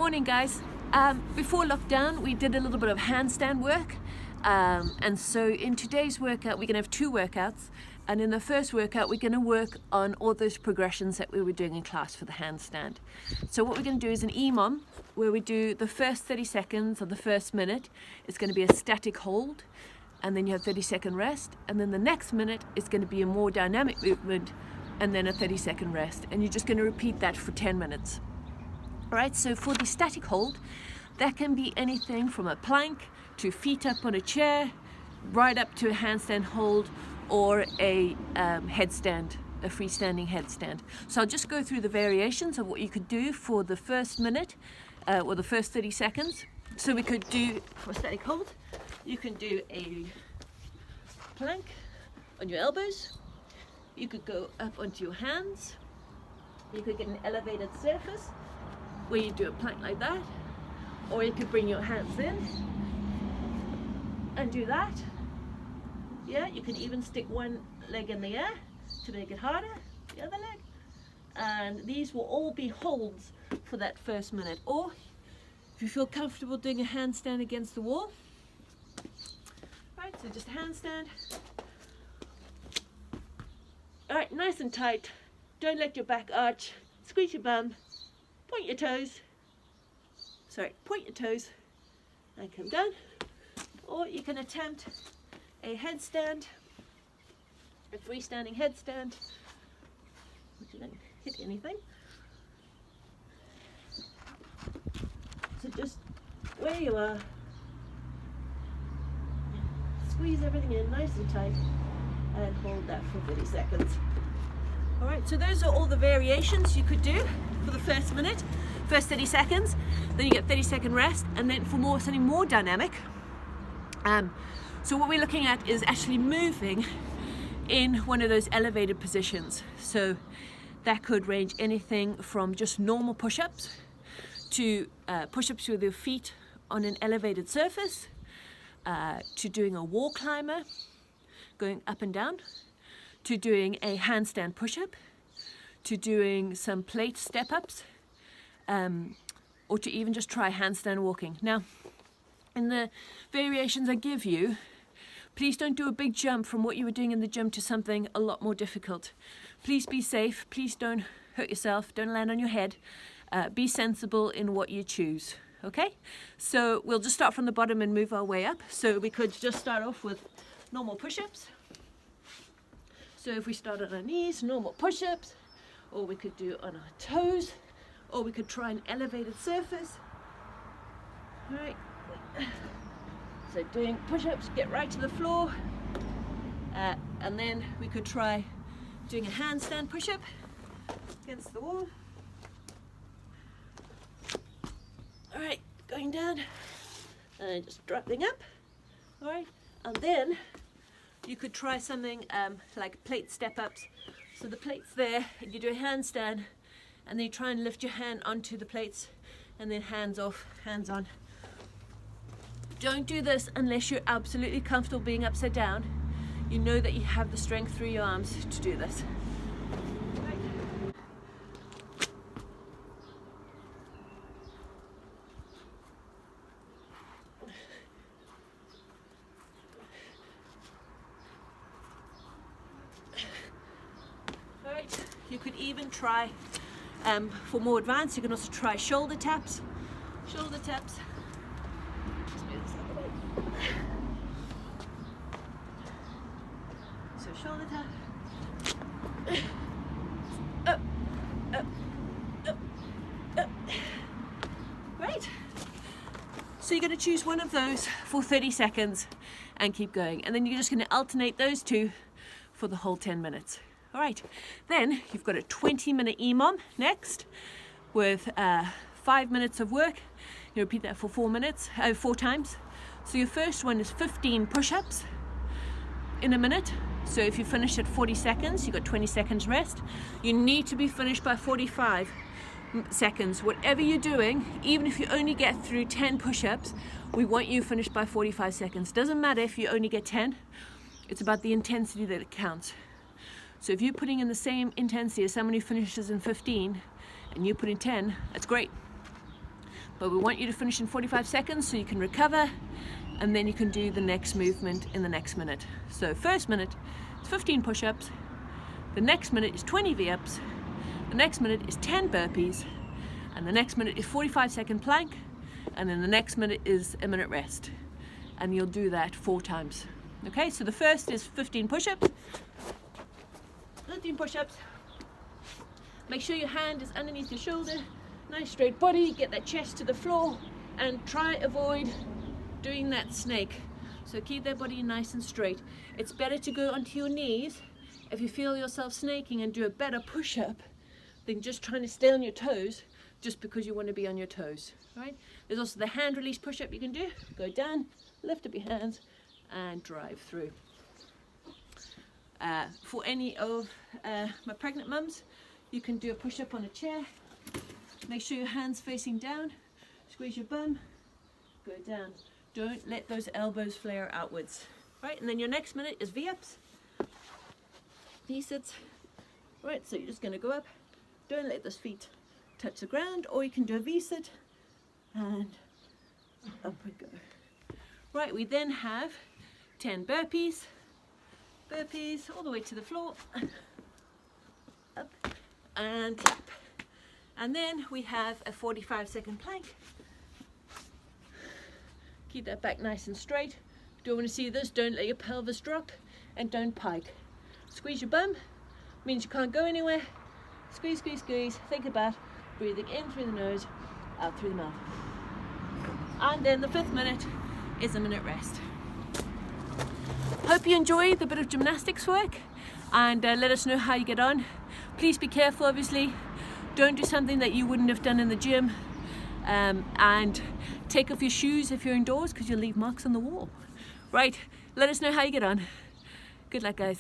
morning, guys. Before lockdown, we did a little bit of handstand work. And so in today's workout, we're gonna have two workouts. And in the first workout, we're gonna work on all those progressions that we were doing in class for the handstand. So what we're gonna do is an EMOM, where we do the first 30 seconds or the first minute. It's gonna be a static hold, and then you have 30-second rest. And then the next minute is gonna be a more dynamic movement, and then a 30-second rest. And you're just gonna repeat that for 10 minutes. All right, so for the static hold, that can be anything from a plank to feet up on a chair, right up to a handstand hold or a headstand, a freestanding headstand. So I'll just go through the variations of what you could do for the first minute or the first 30 seconds. So we could do, for static hold, you can do a plank on your elbows. You could go up onto your hands. You could get an elevated surface where you do a plank like that, or you could bring your hands in and do that. Yeah, you can even stick one leg in the air to make it harder, the other leg, and these will all be holds for that first minute. Or if you feel comfortable doing a handstand against the wall, right, so just a handstand. All right, nice and tight, don't let your back arch, squeeze your bum, point your toes, and come down. Or you can attempt a headstand, a freestanding headstand, which you don't hit anything. So just where you are, squeeze everything in nice and tight, and hold that for 30 seconds. All right, so those are all the variations you could do for the first minute, first 30 seconds, then you get 30-second rest, and then for something more dynamic. So what we're looking at is actually moving in one of those elevated positions. So that could range anything from just normal push-ups to push-ups with your feet on an elevated surface, to doing a wall climber, going up and down, to doing a handstand push-up, to doing some plate step-ups, or to even just try handstand walking. Now, in the variations I give you, please don't do a big jump from what you were doing in the gym to something a lot more difficult. Please be safe, please don't hurt yourself, don't land on your head. Be sensible in what you choose, okay? So we'll just start from the bottom and move our way up. So we could just start off with normal push-ups. So if we start on our knees, normal push-ups, or we could do on our toes, or we could try an elevated surface. All right. So doing push-ups, get right to the floor, and then we could try doing a handstand push-up against the wall. All right, going down and just dropping up. All right, and then you could try something like plate step-ups. So the plate's there, and you do a handstand, and then you try and lift your hand onto the plates, and then hands off, hands on. Don't do this unless you're absolutely comfortable being upside down. You know that you have the strength through your arms to do this. All right, you could even try, for more advanced, you can also try shoulder taps. Shoulder taps. So shoulder tap. Up, up, up, up. Right. So you're going to choose one of those for 30 seconds and keep going. And then you're just going to alternate those two for the whole 10 minutes. All right. Then you've got a 20-minute EMOM next with 5 minutes of work. You repeat that for 4 times. So your first one is 15 push-ups in a minute. So if you finish at 40 seconds, you've got 20 seconds rest. You need to be finished by 45 seconds. Whatever you're doing, even if you only get through 10 push-ups, we want you finished by 45 seconds. Doesn't matter if you only get 10. It's about the intensity that counts. So if you're putting in the same intensity as someone who finishes in 15 and you put in 10, that's great. but we want you to finish in 45 seconds so you can recover, and then you can do the next movement in the next minute. So first minute is 15 push-ups, the next minute is 20 V-ups, the next minute is 10 burpees, and the next minute is 45-second plank, and then the next minute is a minute rest. And you'll do that 4 times. Okay, so the first is 15 push-ups. 15 push-ups. Make sure your hand is underneath your shoulder. Nice straight body, get that chest to the floor, and try avoid doing that snake. So keep that body nice and straight. It's better to go onto your knees if you feel yourself snaking and do a better push-up than just trying to stay on your toes just because you want to be on your toes, right? There's also the hand release push-up you can do. Go down, lift up your hands, and drive through. For any of my pregnant mums, you can do a push-up on a chair. Make sure your hand's facing down, squeeze your bum, go down. Don't let those elbows flare outwards, right? And then your next minute is V-ups, V-sits, right? So you're just gonna go up, don't let those feet touch the ground, or you can do a V-sit, and up we go. Right, we then have 10 burpees, all the way to the floor, up and clap. And then we have a 45-second plank. Keep that back nice and straight. Don't want to see this, don't let your pelvis drop, and don't pike. Squeeze your bum, means you can't go anywhere. Squeeze, squeeze, squeeze. Think about breathing in through the nose, out through the mouth. And then the 5th minute is a minute rest. Hope you enjoyed the bit of gymnastics work, and let us know how you get on. Please be careful, obviously. Don't do something that you wouldn't have done in the gym, and take off your shoes if you're indoors because you'll leave marks on the wall. Right, let us know how you get on. Good luck, guys.